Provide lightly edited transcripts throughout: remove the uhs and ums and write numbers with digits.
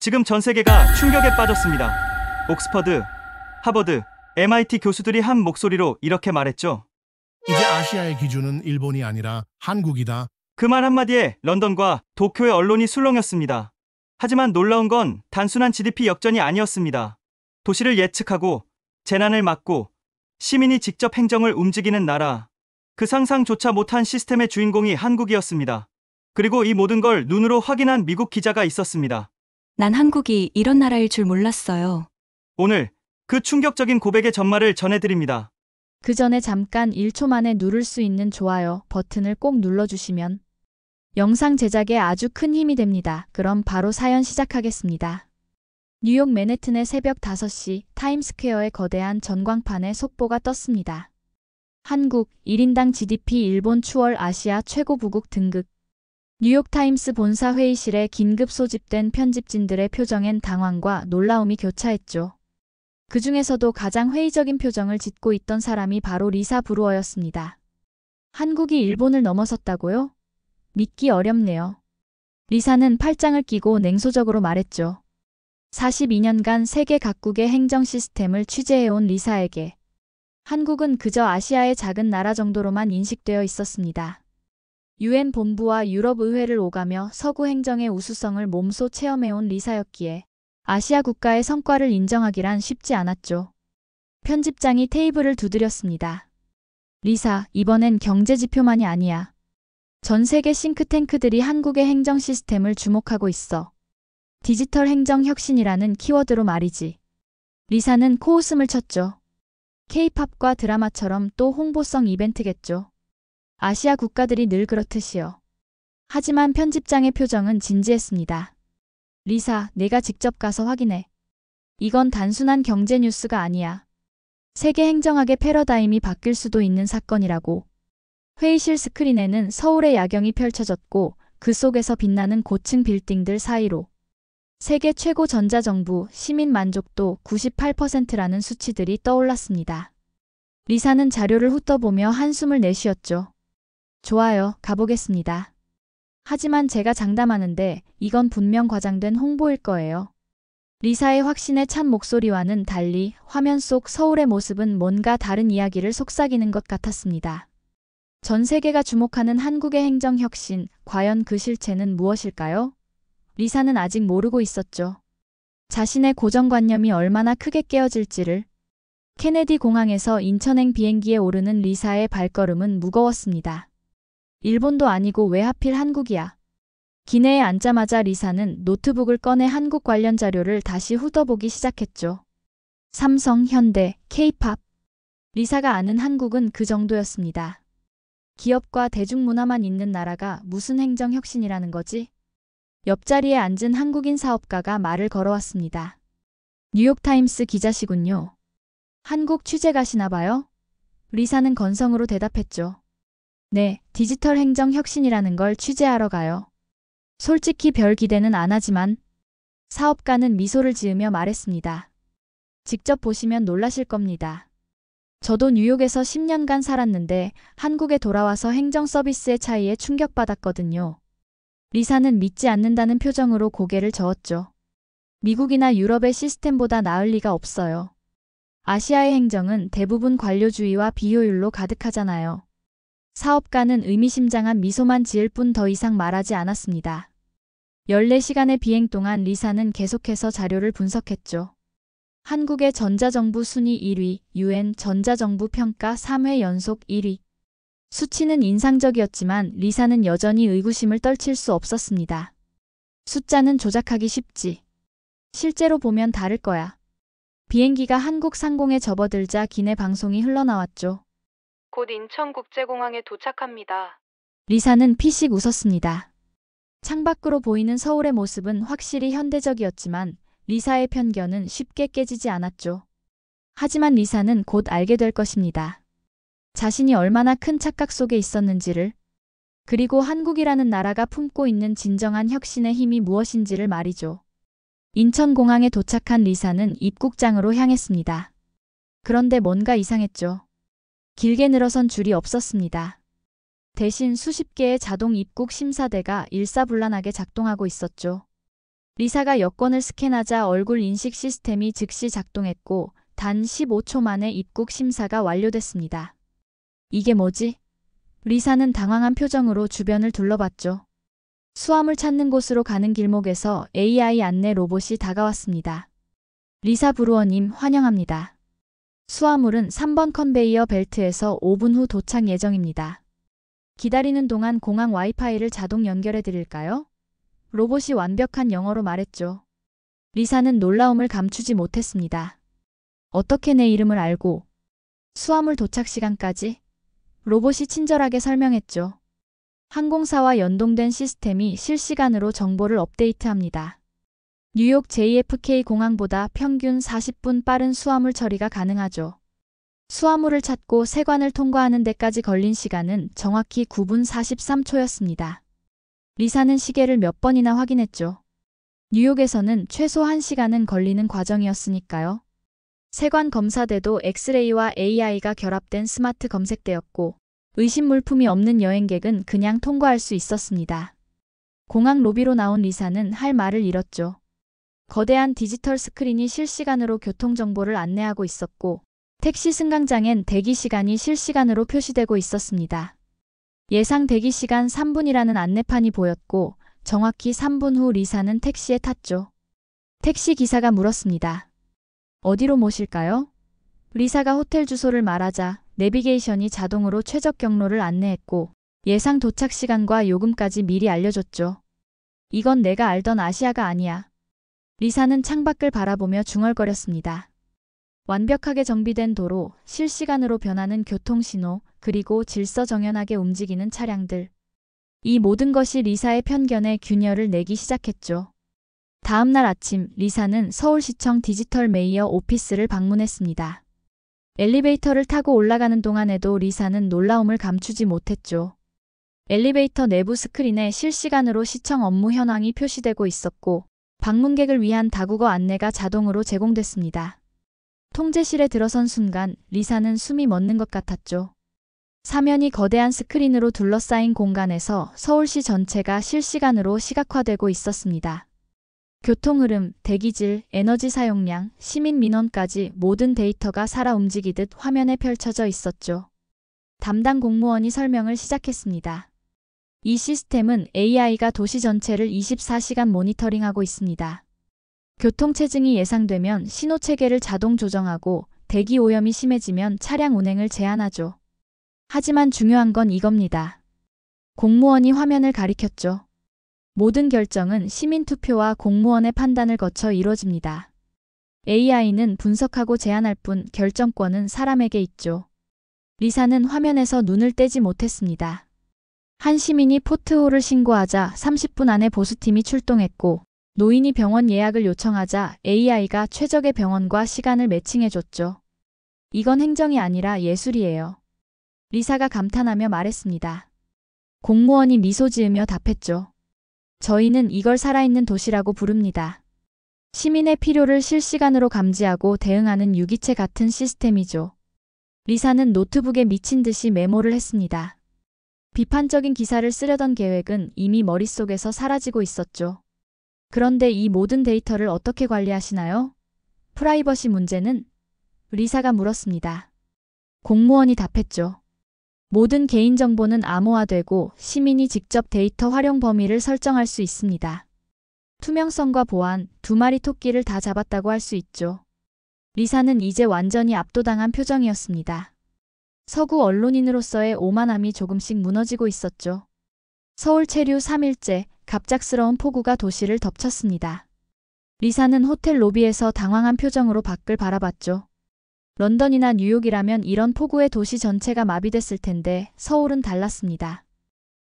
지금 전 세계가 충격에 빠졌습니다. 옥스퍼드, 하버드, MIT 교수들이 한 목소리로 이렇게 말했죠. 이제 아시아의 기준은 일본이 아니라 한국이다. 그 말 한마디에 런던과 도쿄의 언론이 술렁였습니다. 하지만 놀라운 건 단순한 GDP 역전이 아니었습니다. 도시를 예측하고 재난을 막고 시민이 직접 행정을 움직이는 나라. 그 상상조차 못한 시스템의 주인공이 한국이었습니다. 그리고 이 모든 걸 눈으로 확인한 미국 기자가 있었습니다. 난 한국이 이런 나라일 줄 몰랐어요. 오늘 그 충격적인 고백의 전말을 전해드립니다. 그 전에 잠깐 1초 만에 누를 수 있는 좋아요 버튼을 꼭 눌러주시면 영상 제작에 아주 큰 힘이 됩니다. 그럼 바로 사연 시작하겠습니다. 뉴욕 맨해튼의 새벽 5시 타임스퀘어의 거대한 전광판에 속보가 떴습니다. 한국 1인당 GDP 일본 추월 아시아 최고 부국 등극. 뉴욕타임스 본사 회의실에 긴급 소집된 편집진들의 표정엔 당황과 놀라움이 교차했죠. 그 중에서도 가장 회의적인 표정을 짓고 있던 사람이 바로 리사 브루어였습니다. 한국이 일본을 넘어섰다고요? 믿기 어렵네요. 리사는 팔짱을 끼고 냉소적으로 말했죠. 42년간 세계 각국의 행정 시스템을 취재해온 리사에게 한국은 그저 아시아의 작은 나라 정도로만 인식되어 있었습니다. UN 본부와 유럽 의회를 오가며 서구 행정의 우수성을 몸소 체험해온 리사였기에 아시아 국가의 성과를 인정하기란 쉽지 않았죠. 편집장이 테이블을 두드렸습니다. 리사, 이번엔 경제 지표만이 아니야. 전 세계 싱크탱크들이 한국의 행정 시스템을 주목하고 있어. 디지털 행정 혁신이라는 키워드로 말이지. 리사는 코웃음을 쳤죠. K-팝과 드라마처럼 또 홍보성 이벤트겠죠. 아시아 국가들이 늘 그렇듯이요. 하지만 편집장의 표정은 진지했습니다. 리사, 내가 직접 가서 확인해. 이건 단순한 경제 뉴스가 아니야. 세계 행정학의 패러다임이 바뀔 수도 있는 사건이라고. 회의실 스크린에는 서울의 야경이 펼쳐졌고 그 속에서 빛나는 고층 빌딩들 사이로 세계 최고 전자정부 시민 만족도 98%라는 수치들이 떠올랐습니다. 리사는 자료를 훑어보며 한숨을 내쉬었죠. 좋아요, 가보겠습니다. 하지만 제가 장담하는데 이건 분명 과장된 홍보일 거예요. 리사의 확신에 찬 목소리와는 달리 화면 속 서울의 모습은 뭔가 다른 이야기를 속삭이는 것 같았습니다. 전 세계가 주목하는 한국의 행정혁신, 과연 그 실체는 무엇일까요? 리사는 아직 모르고 있었죠. 자신의 고정관념이 얼마나 크게 깨어질지를. 케네디 공항에서 인천행 비행기에 오르는 리사의 발걸음은 무거웠습니다. 일본도 아니고 왜 하필 한국이야. 기내에 앉자마자 리사는 노트북을 꺼내 한국 관련 자료를 다시 훑어보기 시작했죠. 삼성, 현대, K-팝. 리사가 아는 한국은 그 정도였습니다. 기업과 대중문화만 있는 나라가 무슨 행정혁신이라는 거지? 옆자리에 앉은 한국인 사업가가 말을 걸어왔습니다. 뉴욕타임스 기자시군요. 한국 취재 가시나 봐요? 리사는 건성으로 대답했죠. 네, 디지털 행정 혁신이라는 걸 취재하러 가요. 솔직히 별 기대는 안 하지만 사업가는 미소를 지으며 말했습니다. 직접 보시면 놀라실 겁니다. 저도 뉴욕에서 10년간 살았는데 한국에 돌아와서 행정 서비스의 차이에 충격받았거든요. 리사는 믿지 않는다는 표정으로 고개를 저었죠. 미국이나 유럽의 시스템보다 나을 리가 없어요. 아시아의 행정은 대부분 관료주의와 비효율로 가득하잖아요. 사업가는 의미심장한 미소만 지을 뿐 더 이상 말하지 않았습니다. 14시간의 비행 동안 리사는 계속해서 자료를 분석했죠. 한국의 전자정부 순위 1위, UN 전자정부 평가 3회 연속 1위. 수치는 인상적이었지만 리사는 여전히 의구심을 떨칠 수 없었습니다. 숫자는 조작하기 쉽지. 실제로 보면 다를 거야. 비행기가 한국 상공에 접어들자 기내 방송이 흘러나왔죠. 곧 인천국제공항에 도착합니다. 리사는 피식 웃었습니다. 창밖으로 보이는 서울의 모습은 확실히 현대적이었지만 리사의 편견은 쉽게 깨지지 않았죠. 하지만 리사는 곧 알게 될 것입니다. 자신이 얼마나 큰 착각 속에 있었는지를, 그리고 한국이라는 나라가 품고 있는 진정한 혁신의 힘이 무엇인지를 말이죠. 인천공항에 도착한 리사는 입국장으로 향했습니다. 그런데 뭔가 이상했죠. 길게 늘어선 줄이 없었습니다. 대신 수십 개의 자동 입국 심사대가 일사불란하게 작동하고 있었죠. 리사가 여권을 스캔하자 얼굴 인식 시스템이 즉시 작동했고 단 15초 만에 입국 심사가 완료됐습니다. 이게 뭐지? 리사는 당황한 표정으로 주변을 둘러봤죠. 수화물 찾는 곳으로 가는 길목에서 AI 안내 로봇이 다가왔습니다. 리사 브루어님 환영합니다. 수화물은 3번 컨베이어 벨트에서 5분 후 도착 예정입니다. 기다리는 동안 공항 와이파이를 자동 연결해 드릴까요? 로봇이 완벽한 영어로 말했죠. 리사는 놀라움을 감추지 못했습니다. 어떻게 내 이름을 알고? 수화물 도착 시간까지? 로봇이 친절하게 설명했죠. 항공사와 연동된 시스템이 실시간으로 정보를 업데이트합니다. 뉴욕 JFK 공항보다 평균 40분 빠른 수화물 처리가 가능하죠. 수화물을 찾고 세관을 통과하는 데까지 걸린 시간은 정확히 9분 43초였습니다. 리사는 시계를 몇 번이나 확인했죠. 뉴욕에서는 최소 1시간은 걸리는 과정이었으니까요. 세관 검사대도 엑스레이와 AI가 결합된 스마트 검색대였고 의심 물품이 없는 여행객은 그냥 통과할 수 있었습니다. 공항 로비로 나온 리사는 할 말을 잃었죠. 거대한 디지털 스크린이 실시간으로 교통정보를 안내하고 있었고 택시 승강장엔 대기 시간이 실시간으로 표시되고 있었습니다. 예상 대기 시간 3분이라는 안내판이 보였고 정확히 3분 후 리사는 택시에 탔죠. 택시 기사가 물었습니다. 어디로 모실까요? 리사가 호텔 주소를 말하자 내비게이션이 자동으로 최적 경로를 안내했고 예상 도착 시간과 요금까지 미리 알려줬죠. 이건 내가 알던 아시아가 아니야. 리사는 창밖을 바라보며 중얼거렸습니다. 완벽하게 정비된 도로, 실시간으로 변하는 교통신호, 그리고 질서정연하게 움직이는 차량들. 이 모든 것이 리사의 편견에 균열을 내기 시작했죠. 다음 날 아침 리사는 서울시청 디지털 메이어 오피스를 방문했습니다. 엘리베이터를 타고 올라가는 동안에도 리사는 놀라움을 감추지 못했죠. 엘리베이터 내부 스크린에 실시간으로 시청 업무 현황이 표시되고 있었고 방문객을 위한 다국어 안내가 자동으로 제공됐습니다. 통제실에 들어선 순간 리사는 숨이 멎는 것 같았죠. 사면이 거대한 스크린으로 둘러싸인 공간에서 서울시 전체가 실시간으로 시각화되고 있었습니다. 교통 흐름, 대기질, 에너지 사용량, 시민 민원까지 모든 데이터가 살아 움직이듯 화면에 펼쳐져 있었죠. 담당 공무원이 설명을 시작했습니다. 이 시스템은 AI가 도시 전체를 24시간 모니터링하고 있습니다. 교통체증이 예상되면 신호체계를 자동 조정하고 대기 오염이 심해지면 차량 운행을 제한하죠. 하지만 중요한 건 이겁니다. 공무원이 화면을 가리켰죠. 모든 결정은 시민투표와 공무원의 판단을 거쳐 이루어집니다. AI는 분석하고 제안할 뿐 결정권은 사람에게 있죠. 리사는 화면에서 눈을 떼지 못했습니다. 한 시민이 포트홀을 신고하자 30분 안에 보수팀이 출동했고 노인이 병원 예약을 요청하자 AI가 최적의 병원과 시간을 매칭해줬죠. 이건 행정이 아니라 예술이에요. 리사가 감탄하며 말했습니다. 공무원이 미소 지으며 답했죠. 저희는 이걸 살아있는 도시라고 부릅니다. 시민의 필요를 실시간으로 감지하고 대응하는 유기체 같은 시스템이죠. 리사는 노트북에 미친 듯이 메모를 했습니다. 비판적인 기사를 쓰려던 계획은 이미 머릿속에서 사라지고 있었죠. 그런데 이 모든 데이터를 어떻게 관리하시나요? 프라이버시 문제는? 리사가 물었습니다. 공무원이 답했죠. 모든 개인정보는 암호화되고 시민이 직접 데이터 활용 범위를 설정할 수 있습니다. 투명성과 보안, 두 마리 토끼를 다 잡았다고 할 수 있죠. 리사는 이제 완전히 압도당한 표정이었습니다. 서구 언론인으로서의 오만함이 조금씩 무너지고 있었죠. 서울 체류 3일째, 갑작스러운 폭우가 도시를 덮쳤습니다. 리사는 호텔 로비에서 당황한 표정으로 밖을 바라봤죠. 런던이나 뉴욕이라면 이런 폭우에 도시 전체가 마비됐을 텐데 서울은 달랐습니다.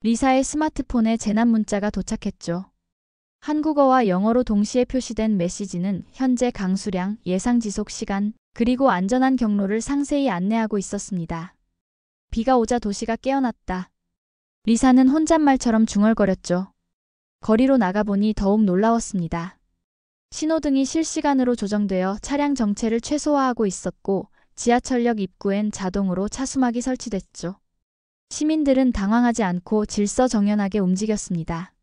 리사의 스마트폰에 재난 문자가 도착했죠. 한국어와 영어로 동시에 표시된 메시지는 현재 강수량, 예상 지속 시간, 그리고 안전한 경로를 상세히 안내하고 있었습니다. 비가 오자 도시가 깨어났다. 리사는 혼잣말처럼 중얼거렸죠. 거리로 나가보니 더욱 놀라웠습니다. 신호등이 실시간으로 조정되어 차량 정체를 최소화하고 있었고 지하철역 입구엔 자동으로 차수막이 설치됐죠. 시민들은 당황하지 않고 질서정연하게 움직였습니다.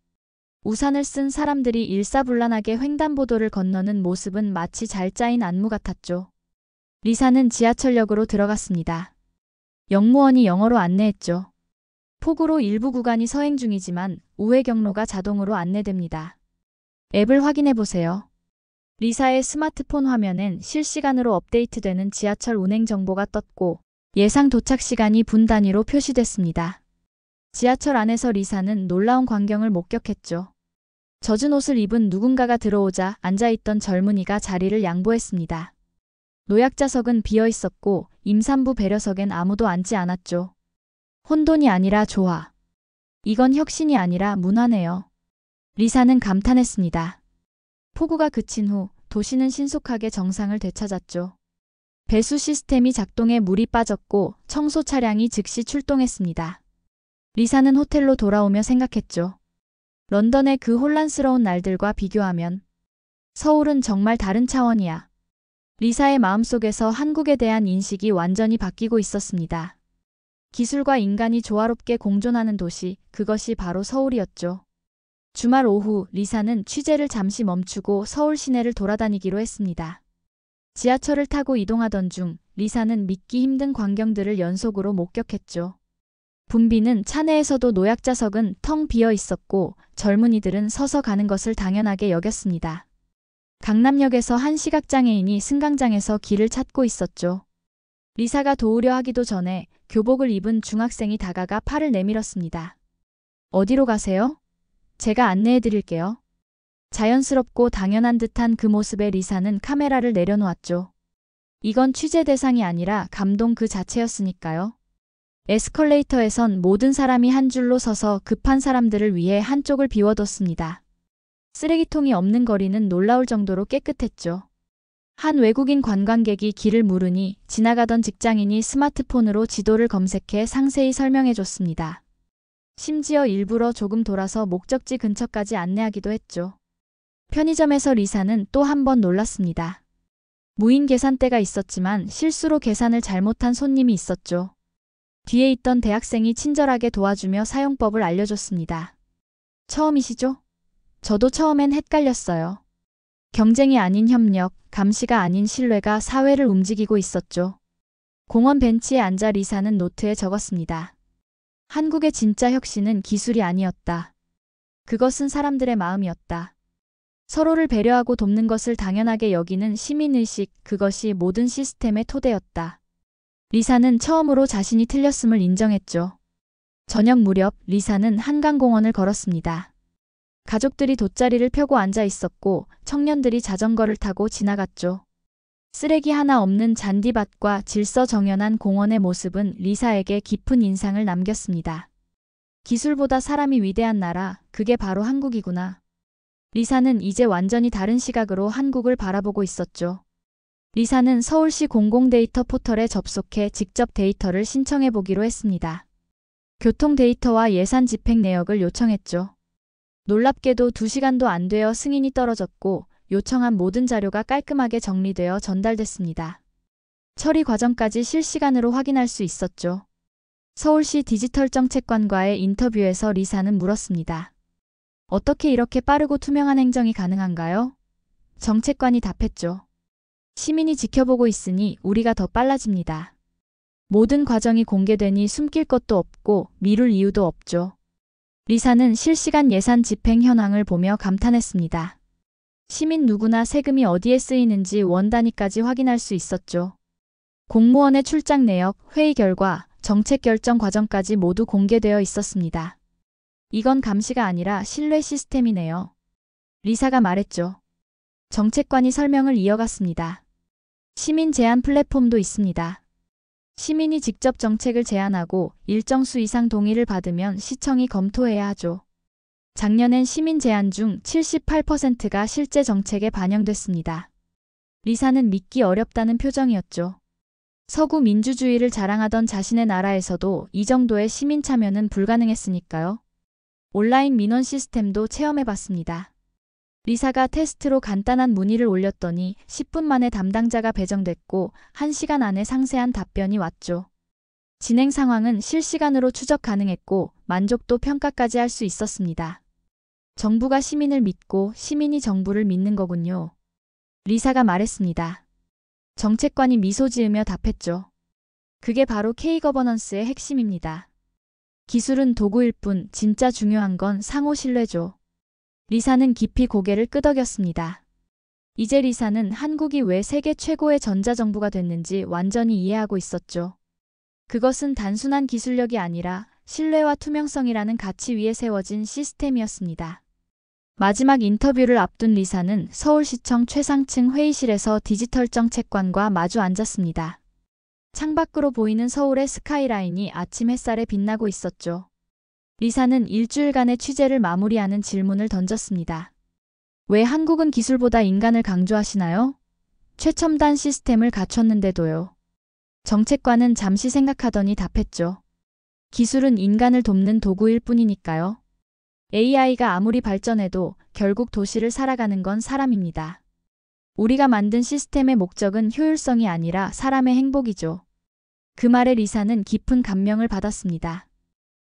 우산을 쓴 사람들이 일사불란하게 횡단보도를 건너는 모습은 마치 잘 짜인 안무 같았죠. 리사는 지하철역으로 들어갔습니다. 역무원이 영어로 안내했죠. 폭우로 일부 구간이 서행 중이지만 우회 경로가 자동으로 안내됩니다. 앱을 확인해 보세요. 리사의 스마트폰 화면엔 실시간으로 업데이트되는 지하철 운행 정보가 떴고 예상 도착 시간이 분 단위로 표시됐습니다. 지하철 안에서 리사는 놀라운 광경을 목격했죠. 젖은 옷을 입은 누군가가 들어오자 앉아있던 젊은이가 자리를 양보했습니다. 노약자석은 비어 있었고 임산부 배려석엔 아무도 앉지 않았죠. 혼돈이 아니라 조화. 이건 혁신이 아니라 문화네요. 리사는 감탄했습니다. 폭우가 그친 후 도시는 신속하게 정상을 되찾았죠. 배수 시스템이 작동해 물이 빠졌고 청소 차량이 즉시 출동했습니다. 리사는 호텔로 돌아오며 생각했죠. 런던의 그 혼란스러운 날들과 비교하면 서울은 정말 다른 차원이야. 리사의 마음속에서 한국에 대한 인식이 완전히 바뀌고 있었습니다. 기술과 인간이 조화롭게 공존하는 도시, 그것이 바로 서울이었죠. 주말 오후 리사는 취재를 잠시 멈추고 서울 시내를 돌아다니기로 했습니다. 지하철을 타고 이동하던 중 리사는 믿기 힘든 광경들을 연속으로 목격했죠. 붐비는 차내에서도 노약자석은 텅 비어 있었고 젊은이들은 서서 가는 것을 당연하게 여겼습니다. 강남역에서 한 시각장애인이 승강장에서 길을 찾고 있었죠. 리사가 도우려 하기도 전에 교복을 입은 중학생이 다가가 팔을 내밀었습니다. 어디로 가세요? 제가 안내해 드릴게요. 자연스럽고 당연한 듯한 그 모습에 리사는 카메라를 내려놓았죠. 이건 취재 대상이 아니라 감동 그 자체였으니까요. 에스컬레이터에선 모든 사람이 한 줄로 서서 급한 사람들을 위해 한쪽을 비워뒀습니다. 쓰레기통이 없는 거리는 놀라울 정도로 깨끗했죠. 한 외국인 관광객이 길을 물으니 지나가던 직장인이 스마트폰으로 지도를 검색해 상세히 설명해줬습니다. 심지어 일부러 조금 돌아서 목적지 근처까지 안내하기도 했죠. 편의점에서 리사는 또 한 번 놀랐습니다. 무인 계산대가 있었지만 실수로 계산을 잘못한 손님이 있었죠. 뒤에 있던 대학생이 친절하게 도와주며 사용법을 알려줬습니다. 처음이시죠? 저도 처음엔 헷갈렸어요. 경쟁이 아닌 협력, 감시가 아닌 신뢰가 사회를 움직이고 있었죠. 공원 벤치에 앉아 리사는 노트에 적었습니다. 한국의 진짜 혁신은 기술이 아니었다. 그것은 사람들의 마음이었다. 서로를 배려하고 돕는 것을 당연하게 여기는 시민의식, 그것이 모든 시스템의 토대였다. 리사는 처음으로 자신이 틀렸음을 인정했죠. 저녁 무렵 리사는 한강공원을 걸었습니다. 가족들이 돗자리를 펴고 앉아 있었고 청년들이 자전거를 타고 지나갔죠. 쓰레기 하나 없는 잔디밭과 질서정연한 공원의 모습은 리사에게 깊은 인상을 남겼습니다. 기술보다 사람이 위대한 나라, 그게 바로 한국이구나. 리사는 이제 완전히 다른 시각으로 한국을 바라보고 있었죠. 리사는 서울시 공공데이터 포털에 접속해 직접 데이터를 신청해 보기로 했습니다. 교통 데이터와 예산 집행 내역을 요청했죠. 놀랍게도 2시간도 안 되어 승인이 떨어졌고 요청한 모든 자료가 깔끔하게 정리되어 전달됐습니다. 처리 과정까지 실시간으로 확인할 수 있었죠. 서울시 디지털정책관과의 인터뷰에서 리사는 물었습니다. 어떻게 이렇게 빠르고 투명한 행정이 가능한가요? 정책관이 답했죠. 시민이 지켜보고 있으니 우리가 더 빨라집니다. 모든 과정이 공개되니 숨길 것도 없고 미룰 이유도 없죠. 리사는 실시간 예산 집행 현황을 보며 감탄했습니다. 시민 누구나 세금이 어디에 쓰이는지 원 단위까지 확인할 수 있었죠. 공무원의 출장 내역, 회의 결과, 정책 결정 과정까지 모두 공개되어 있었습니다. 이건 감시가 아니라 신뢰 시스템이네요. 리사가 말했죠. 정책관이 설명을 이어갔습니다. 시민 제안 플랫폼도 있습니다. 시민이 직접 정책을 제안하고 일정 수 이상 동의를 받으면 시청이 검토해야 하죠. 작년엔 시민 제안 중 78%가 실제 정책에 반영됐습니다. 리사는 믿기 어렵다는 표정이었죠. 서구 민주주의를 자랑하던 자신의 나라에서도 이 정도의 시민 참여는 불가능했으니까요. 온라인 민원 시스템도 체험해봤습니다. 리사가 테스트로 간단한 문의를 올렸더니 10분 만에 담당자가 배정됐고 1시간 안에 상세한 답변이 왔죠. 진행 상황은 실시간으로 추적 가능했고 만족도 평가까지 할 수 있었습니다. 정부가 시민을 믿고 시민이 정부를 믿는 거군요. 리사가 말했습니다. 정책관이 미소 지으며 답했죠. 그게 바로 K-거버넌스의 핵심입니다. 기술은 도구일 뿐 진짜 중요한 건 상호 신뢰죠. 리사는 깊이 고개를 끄덕였습니다. 이제 리사는 한국이 왜 세계 최고의 전자정부가 됐는지 완전히 이해하고 있었죠. 그것은 단순한 기술력이 아니라 신뢰와 투명성이라는 가치 위에 세워진 시스템이었습니다. 마지막 인터뷰를 앞둔 리사는 서울시청 최상층 회의실에서 디지털 정책관과 마주 앉았습니다. 창밖으로 보이는 서울의 스카이라인이 아침 햇살에 빛나고 있었죠. 리사는 일주일간의 취재를 마무리하는 질문을 던졌습니다. 왜 한국은 기술보다 인간을 강조하시나요? 최첨단 시스템을 갖췄는데도요. 정책관은 잠시 생각하더니 답했죠. 기술은 인간을 돕는 도구일 뿐이니까요. AI가 아무리 발전해도 결국 도시를 살아가는 건 사람입니다. 우리가 만든 시스템의 목적은 효율성이 아니라 사람의 행복이죠. 그 말에 리사는 깊은 감명을 받았습니다.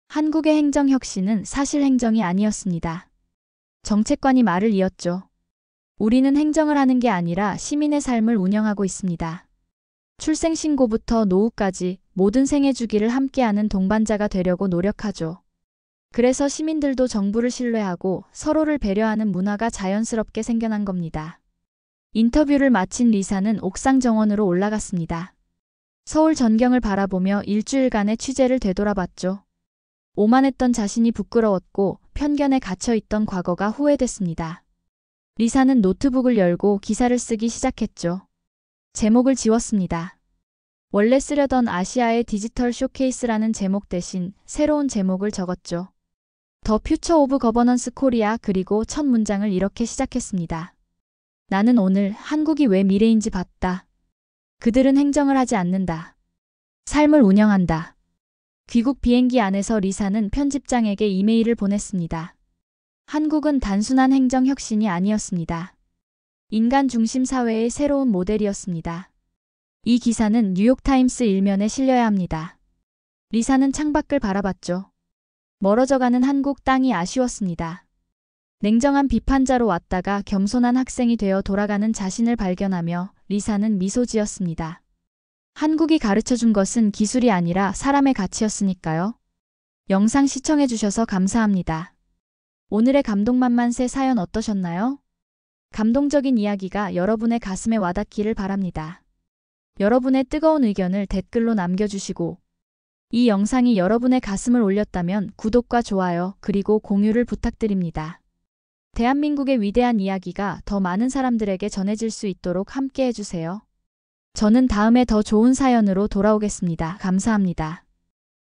한국의 행정혁신은 사실 행정이 아니었습니다. 정책관이 말을 이었죠. 우리는 행정을 하는 게 아니라 시민의 삶을 운영하고 있습니다. 출생신고부터 노후까지 모든 생애 주기를 함께하는 동반자가 되려고 노력하죠. 그래서 시민들도 정부를 신뢰하고 서로를 배려하는 문화가 자연스럽게 생겨난 겁니다. 인터뷰를 마친 리사는 옥상 정원으로 올라갔습니다. 서울 전경을 바라보며 일주일간의 취재를 되돌아봤죠. 오만했던 자신이 부끄러웠고 편견에 갇혀있던 과거가 후회됐습니다. 리사는 노트북을 열고 기사를 쓰기 시작했죠. 제목을 지웠습니다. 원래 쓰려던 아시아의 디지털 쇼케이스라는 제목 대신 새로운 제목을 적었죠. 더 퓨처 오브 거버넌스 코리아. 그리고 첫 문장을 이렇게 시작했습니다. 나는 오늘 한국이 왜 미래인지 봤다. 그들은 행정을 하지 않는다. 삶을 운영한다. 귀국 비행기 안에서 리사는 편집장에게 이메일을 보냈습니다. 한국은 단순한 행정 혁신이 아니었습니다. 인간 중심 사회의 새로운 모델이었습니다. 이 기사는 뉴욕타임스 일면에 실려야 합니다. 리사는 창밖을 바라봤죠. 멀어져가는 한국 땅이 아쉬웠습니다. 냉정한 비판자로 왔다가 겸손한 학생이 되어 돌아가는 자신을 발견하며 리사는 미소 지었습니다. 한국이 가르쳐준 것은 기술이 아니라 사람의 가치였으니까요. 영상 시청해주셔서 감사합니다. 오늘의 감동만만세 사연 어떠셨나요? 감동적인 이야기가 여러분의 가슴에 와닿기를 바랍니다. 여러분의 뜨거운 의견을 댓글로 남겨주시고 이 영상이 여러분의 가슴을 울렸다면 구독과 좋아요 그리고 공유를 부탁드립니다. 대한민국의 위대한 이야기가 더 많은 사람들에게 전해질 수 있도록 함께 해주세요. 저는 다음에 더 좋은 사연으로 돌아오겠습니다. 감사합니다.